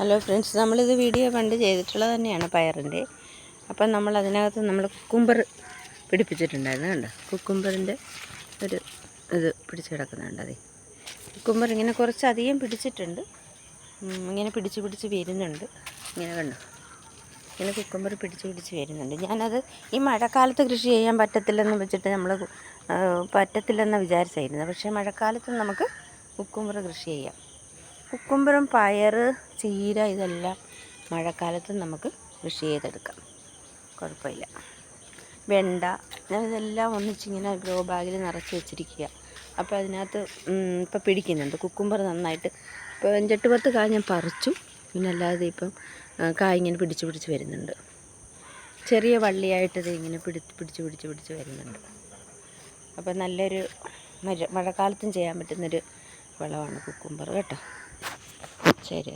Hello friends, നമ്മളിത് video പണ്ട് ചെയ്തിട്ടുള്ളത് തന്നെയാണ് പയറിൻ്റെ. അപ്പം നമ്മൾ അതിനകത്ത് കുക്കുംബർ പിടിപ്പിച്ചിട്ടുണ്ടായിരുന്നു. കണ്ടോ, കുക്കുംബറിൻ്റെ ഒരു ഇത് പിടിച്ച് കിടക്കുന്നുണ്ട്. അതെ, കുക്കുംബർ ഇങ്ങനെ കുറച്ചധികം പിടിച്ചിട്ടുണ്ട്. ഇങ്ങനെ പിടിച്ച് വരുന്നുണ്ട്. ഇങ്ങനെ കണ്ടോ, ഇങ്ങനെ കുക്കുംബർ പിടിച്ച് വരുന്നുണ്ട്. ഞാനത് ഈ മഴക്കാലത്ത് കൃഷി ചെയ്യാൻ പറ്റത്തില്ലെന്ന് വെച്ചിട്ട് പറ്റത്തില്ലെന്ന് വിചാരിച്ചായിരുന്നു. പക്ഷേ മഴക്കാലത്ത് നമുക്ക് കുക്കുംബർ കൃഷി ചെയ്യാം. കുക്കുംബറും പയർ, ചീര ഇതെല്ലാം മഴക്കാലത്ത് നമുക്ക് കൃഷി ചെയ്തെടുക്കാം, കുഴപ്പമില്ല. വെണ്ട, ഇതെല്ലാം ഒന്നിച്ചിങ്ങനെ ഗ്രോ ബാഗിൽ നിറച്ച് വെച്ചിരിക്കുക. അപ്പോൾ അതിനകത്ത് ഇപ്പോൾ പിടിക്കുന്നുണ്ട് കുക്കുംബർ നന്നായിട്ട്. ഇപ്പോൾ 5-10 കായ് ഞാൻ പറിച്ചു. പിന്നെ അല്ലാതെ ഇപ്പം കായ് ഇങ്ങനെ പിടിച്ച് വരുന്നുണ്ട്. ചെറിയ വള്ളിയായിട്ട് ഇത് ഇങ്ങനെ പിടിച്ച് വരുന്നുണ്ട്. അപ്പോൾ നല്ലൊരു മഴക്കാലത്തും ചെയ്യാൻ പറ്റുന്നൊരു വളമാണ് കുക്കുംബർ കേട്ടോ. ശരി.